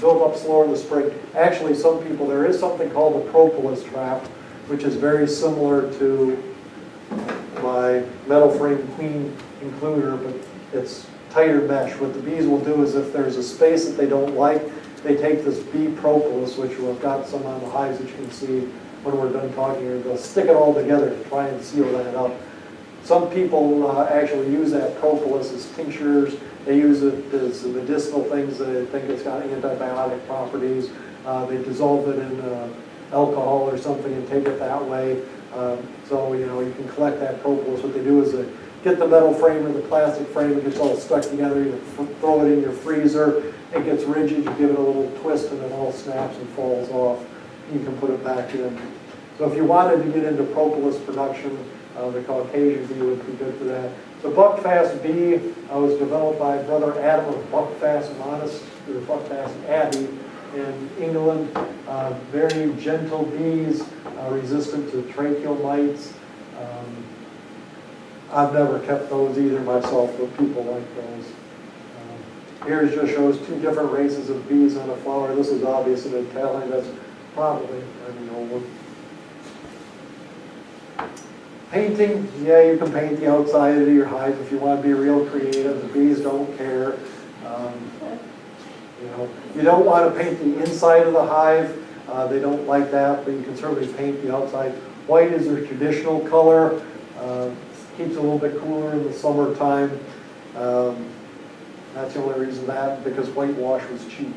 build up slower in the spring. Actually, some people, there is something called a propolis trap, which is very similar to my metal frame queen includer, but it's tighter mesh. What the bees will do is if there's a space that they don't like, they take this bee propolis, which we've got some on the hives that you can see when we're done talking here, they'll stick it all together to try and seal that up. Some people actually use that propolis as tinctures. They use it as medicinal things. They think it's got antibiotic properties. They dissolve it in alcohol or something and take it that way. So, you know, you can collect that propolis. What they do is they get the metal frame or the plastic frame, it gets all stuck together, you throw it in your freezer, it gets rigid, you give it a little twist and it all snaps and falls off. You can put it back in. So if you wanted to get into propolis production, the Caucasian bee would be good for that. The Buckfast bee was developed by Brother Adam of Buckfast Monastery, or Buckfast Abbey in England. Very gentle bees, resistant to tracheal mites. I've never kept those either myself, but people like those. Here it just shows two different races of bees on a flower. This is obvious in Italian. That's probably, I don't know. Painting, yeah, you can paint the outside of your hive if you want to be real creative. The bees don't care. You know, you don't want to paint the inside of the hive. They don't like that, but you can certainly paint the outside. White is their traditional color. Keeps it a little bit cooler in the summertime. That's the only reason because whitewash was cheap.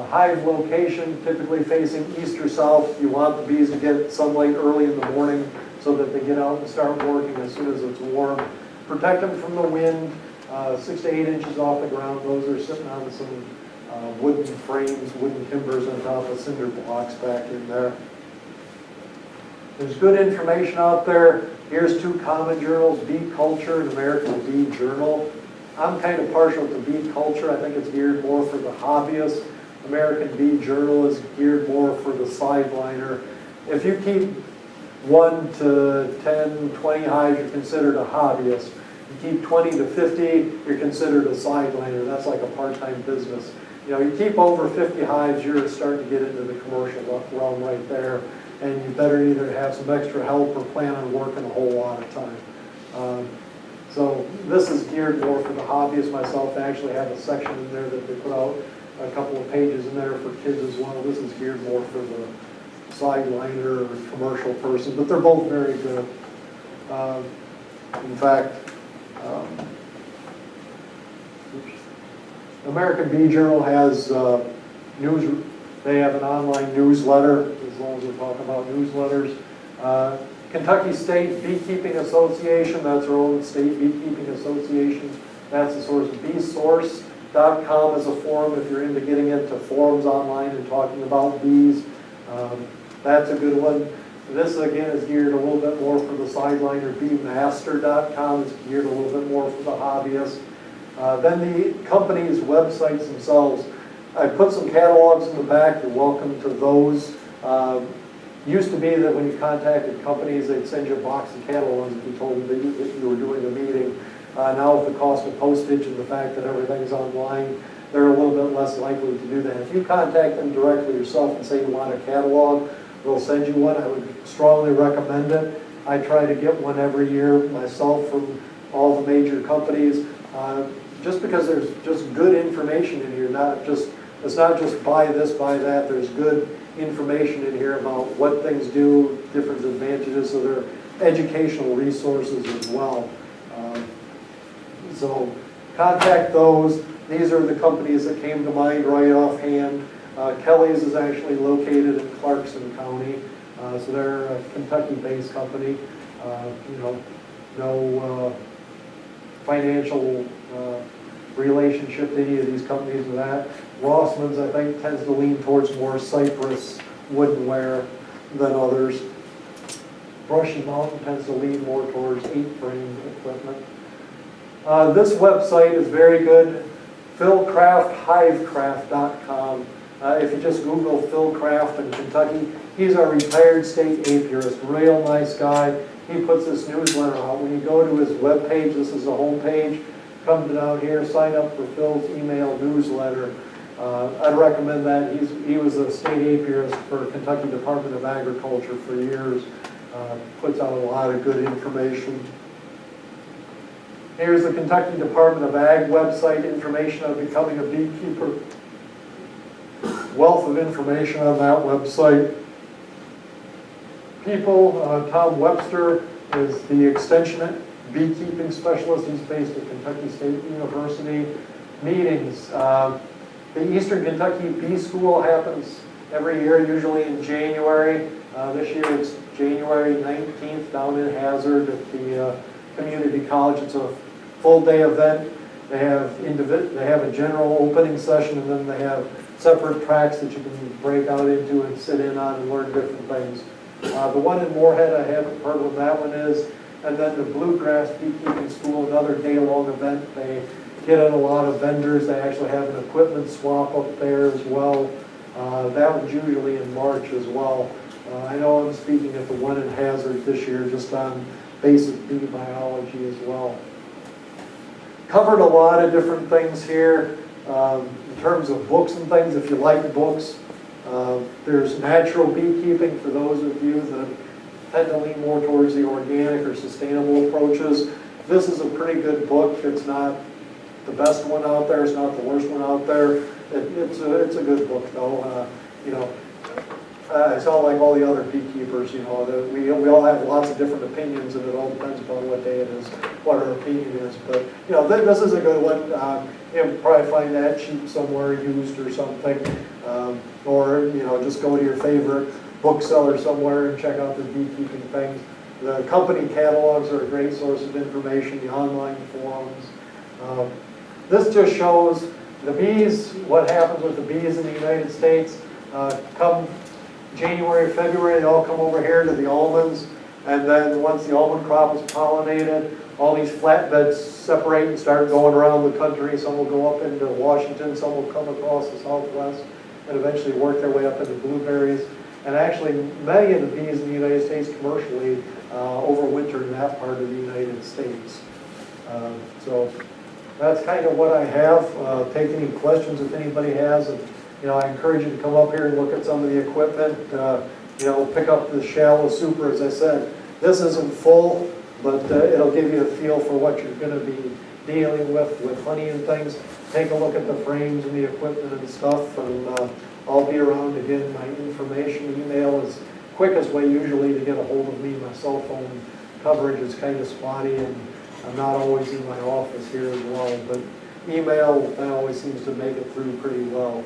Hive location, typically facing east or south. You want the bees to get sunlight early in the morning so that they get out and start working as soon as it's warm. Protect them from the wind, 6 to 8 inches off the ground. Those are sitting on some wooden frames, wooden timbers on top of cinder blocks back in there. There's good information out there. Here's two common journals, Bee Culture and American Bee Journal. I'm kind of partial to Bee Culture. I think it's geared more for the hobbyist. American Bee Journal is geared more for the sideliner. If you keep 1 to 10, 20 hives, you're considered a hobbyist. You keep 20 to 50, you're considered a sideliner. That's like a part-time business. You know, you keep over 50 hives, you're starting to get into the commercial realm right there. And you better either have some extra help or plan on working a whole lot of time. So this is geared more for the hobbyist. Myself, I actually have a section in there that they put out a couple of pages in there for kids as well. This is geared more for the sideliner or commercial person, but they're both very good. In fact, American Bee Journal has news. They have an online newsletter, as long as we're talking about newsletters. Kentucky State Beekeeping Association, that's our own state beekeeping association. That's the source. Beesource.com is a forum if you're into getting into forums online and talking about bees. That's a good one. This, again, is geared a little bit more for the sideliner. Beemaster.com is geared a little bit more for the hobbyist. Then the company's websites themselves. I put some catalogs in the back. You're welcome to those. Used to be that when you contacted companies, they'd send you a box of catalogs if you told them that you were doing a meeting. Now with the cost of postage and the fact that everything's online, they're a little bit less likely to do that. If you contact them directly yourself and say you want a catalog, they'll send you one. I would strongly recommend it. I try to get one every year myself from all the major companies, just because there's just good information in here, it's not just buy this, buy that. There's good information in here about what things do, different advantages, so they're educational resources as well. So contact those. These are the companies that came to mind right offhand. Kelly's is actually located in Clarkson County, so they're a Kentucky-based company. You know, no financial relationship to any of these companies with that. Rossman's, I think, tends to lean towards more cypress woodenware than others. Brushy Mountain tends to lean more towards 8-frame equipment. This website is very good, philcrafthivecraft.com. If you just Google Phil Craft in Kentucky, he's a retired state apiarist, real nice guy. He puts this newsletter out. When you go to his webpage, this is the home page, come down here, sign up for Phil's email newsletter. I'd recommend that. He was a state apiarist for Kentucky Department of Agriculture for years. Puts out a lot of good information. Here's the Kentucky Department of Ag website, information on becoming a beekeeper. Wealth of information on that website. People, Tom Webster is the extension beekeeping specialist. He's based at Kentucky State University. Meetings. The Eastern Kentucky Bee School happens every year, usually in January. This year it's January 19th down in Hazard at the community college. It's a full-day event. They have a general opening session, and then they have separate tracks that you can break out into and sit in on and learn different things. The one in Moorhead, I haven't heard what that one is. And then the Bluegrass Beekeeping School, another day-long event. They get in a lot of vendors. They actually have an equipment swap up there as well. That one's usually in March as well. I know I'm speaking at the one in Hazard this year, just on basic bee biology as well. Covered a lot of different things here in terms of books and things. If you like books, there's Natural Beekeeping for those of you that tend to lean more towards the organic or sustainable approaches. This is a pretty good book. It's not the best one out there. It's not the worst one out there. It's a good book though. You know, it's not like all the other beekeepers. You know, that we all have lots of different opinions, and it all depends upon what day it is, what our opinion is. But you know, this is a good one. You'll probably find that cheap somewhere, used or something, or you know, just go to your favorite bookseller somewhere and check out the beekeeping things. The company catalogs are a great source of information. The online forums. This just shows the bees, what happens with the bees in the United States. Come January, February, they all come over here to the almonds, and then once the almond crop is pollinated, all these flatbeds separate and start going around the country. Some will go up into Washington, some will come across the Southwest, and eventually work their way up into blueberries. And actually, many of the bees in the United States commercially overwinter in that part of the United States. So that's kind of what I have. Take any questions if anybody has. And, you know, I encourage you to come up here and look at some of the equipment. You know, pick up the shallow super, as I said. This isn't full, but it'll give you a feel for what you're going to be dealing with honey and things. Take a look at the frames and the equipment and stuff, and I'll be around again. My information, email is quickest way usually to get a hold of me. My cell phone coverage is kind of spotty, and I'm not always in my office here as well, but email, that always seems to make it through pretty well.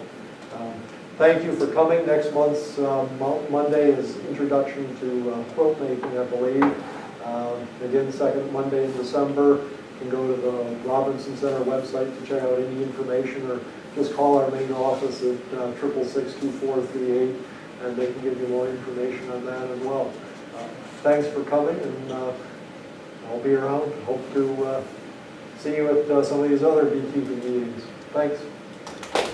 Thank you for coming. Next month's Monday is introduction to quilt making, I believe. Again, second Monday in December. You can go to the Robinson Center website to check out any information, or just call our main office at 666-2438, and they can give you more information on that as well. Thanks for coming, and I'll be around. Hope to see you at some of these other beekeeping meetings. Thanks.